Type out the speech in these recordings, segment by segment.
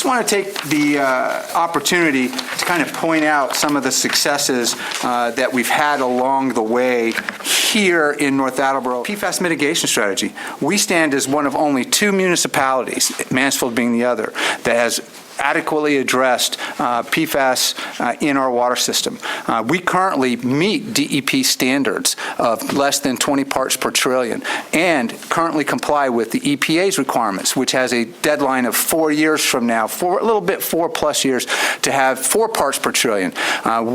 want to take the opportunity to kind of point out some of the successes that we've had along the way here in North Attleboro. PFAS mitigation strategy. We stand as one of only 2 municipalities, Mansfield being the other, that has adequately addressed PFAS in our water system. We currently meet DEP standards of less than 20 parts per trillion and currently comply with the EPA's requirements, which has a deadline of 4 years from now, 4+ years, to have 4 parts per trillion.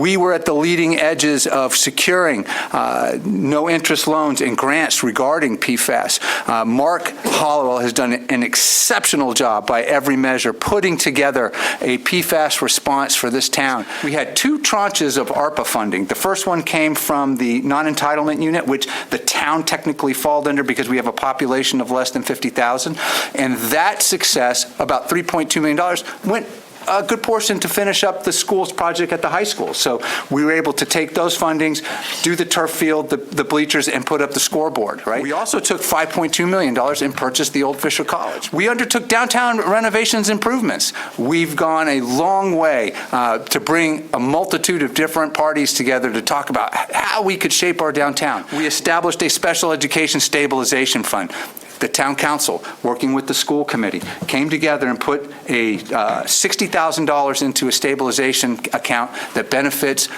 We were at the leading edges of securing no-interest loans and grants regarding PFAS. Mark Hollowell has done an exceptional job by every measure, putting together a PFAS response for this town. We had 2 tranches of ARPA funding. The first one came from the non-entitlement unit, which the town technically falls under because we have a population of less than 50,000. And that success, about $3.2 million, went a good portion to finish up the school's project at the high school. So we were able to take those fundings, do the turf field, the bleachers, and put up the scoreboard, right? We also took $5.2 million and purchased the old Fisher College. We undertook downtown renovations improvements. We've gone a long way to bring a multitude of different parties together to talk about how we could shape our downtown. We established a special education stabilization fund. The town council, working with the school committee, came together and put a $60,000 into a stabilization account that benefits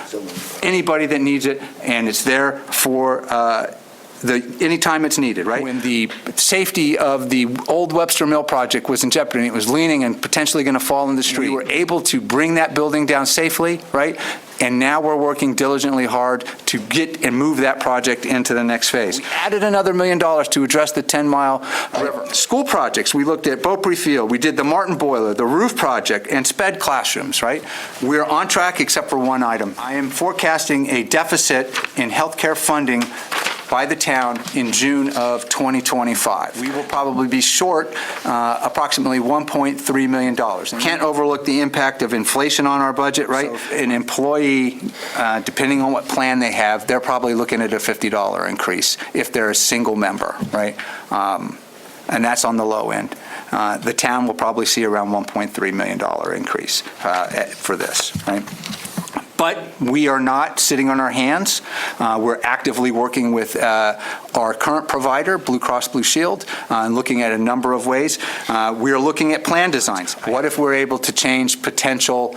anybody that needs it, and it's there for anytime it's needed, right? When the safety of the old Webster Mill project was in jeopardy, and it was leaning and potentially going to fall in the street, we were able to bring that building down safely, right? And now we're working diligently hard to get and move that project into the next phase. We added another $1 million to address the 10-mile river. School projects, we looked at Beaupre Field, we did the Martin Boiler, the roof project, and SPED classrooms, right? We're on track except for one item. I am forecasting a deficit in healthcare funding by the town in June of 2025. We will probably be short approximately $1.3 million. And can't overlook the impact of inflation on our budget, right? So an employee, depending on what plan they have, they're probably looking at a $50 increase if they're a single member, right? And that's on the low end. The town will probably see around $1.3 million increase for this, right? But we are not sitting on our hands. We're actively working with our current provider, Blue Cross Blue Shield, and looking at a number of ways. We are looking at plan designs. What if we're able to change potential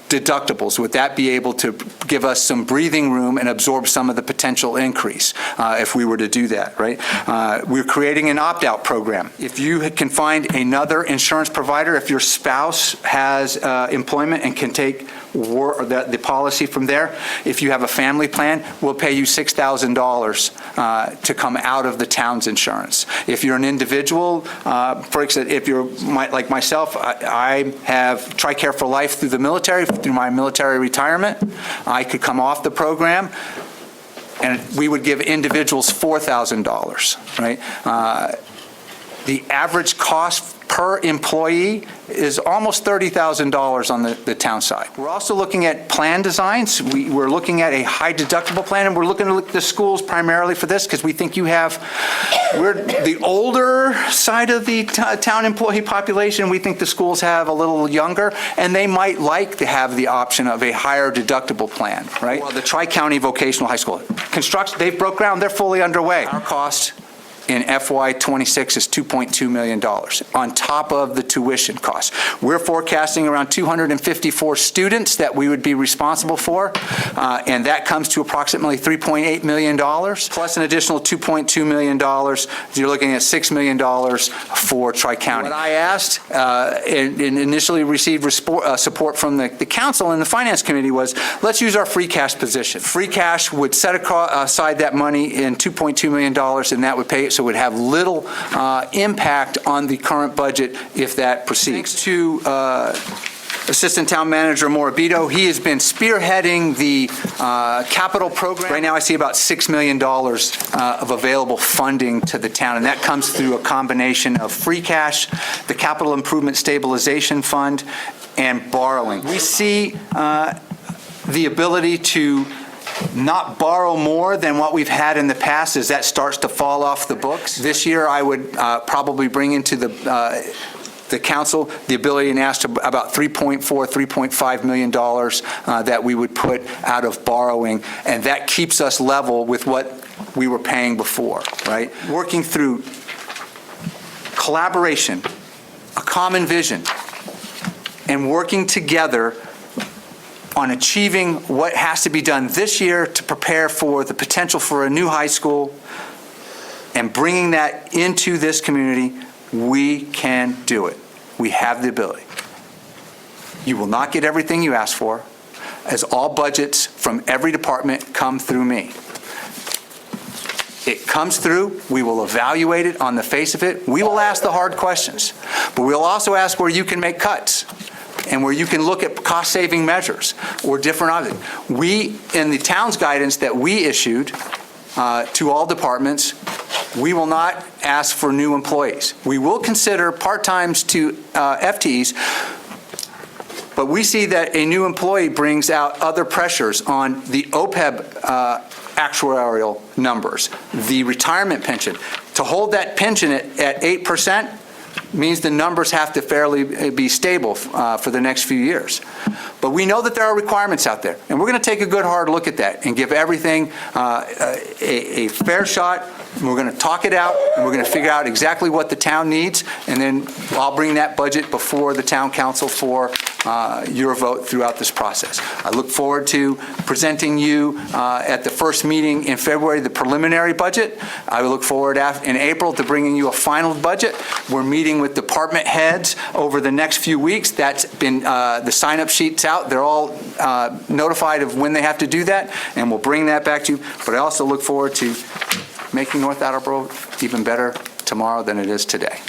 deductibles? Would that be able to give us some breathing room and absorb some of the potential increase if we were to do that, right? We're creating an opt-out program. If you can find another insurance provider, if your spouse has employment and can take the policy from there, if you have a family plan, we'll pay you $6,000 to come out of the town's insurance. If you're an individual, for example, if you're like myself, I have TRICARE for Life through the military, through my military retirement. I could come off the program, and we would give individuals $4,000, right? The average cost per employee is almost $30,000 on the town side. We're also looking at plan designs. We're looking at a high deductible plan, and we're looking at the schools primarily for this because we think we're the older side of the town employee population. We think the schools have a little younger, and they might like to have the option of a higher deductible plan, right? Well, the Tri-County Vocational High School construction, they've broke ground, they're fully underway. Our cost in FY26 is $2.2 million on top of the tuition costs. We're forecasting around 254 students that we would be responsible for, and that comes to approximately $3.8 million, plus an additional $2.2 million. You're looking at $6 million for Tri-County. What I asked and initially received support from the council and the finance committee was, let's use our free cash position. Free cash would set aside that money in $2.2 million, and that would pay it, so it would have little impact on the current budget if that proceeds. Thanks to Assistant Town Manager Morabito, he has been spearheading the capital program. Right now I see about $6 million of available funding to the town, and that comes through a combination of free cash, the Capital Improvement Stabilization Fund, and borrowing. We see the ability to not borrow more than what we've had in the past as that starts to fall off the books. This year I would probably bring into the the council the ability and asked about $3.5 million that we would put out of borrowing, and that keeps us level with what we were paying before, right? Working through collaboration, a common vision, and working together on achieving what has to be done this year to prepare for the potential for a new high school and bringing that into this community, we can do it. We have the ability. You will not get everything you ask for, as all budgets from every department come through me. It comes through, we will evaluate it on the face of it. We will ask the hard questions, but we'll also ask where you can make cuts and where you can look at cost-saving measures or different options. We, in the town's guidance that we issued to all departments, we will not ask for new employees. We will consider part-times to FTEs, but we see that a new employee brings out other pressures on the OPEB actuarial numbers, the retirement pension. To hold that pension at 8% means the numbers have to fairly be stable for the next few years. But we know that there are requirements out there, and we're going to take a good hard look at that and give everything a fair shot. We're going to talk it out, and we're going to figure out exactly what the town needs, and then I'll bring that budget before the town council for your vote throughout this process. I look forward to presenting you at the first meeting in February the preliminary budget. I look forward in April to bringing you a final budget. We're meeting with department heads over the next few weeks. That's been the sign-up sheet's out. They're all notified of when they have to do that, and we'll bring that back to you. But I also look forward to making North Attleboro even better tomorrow than it is today.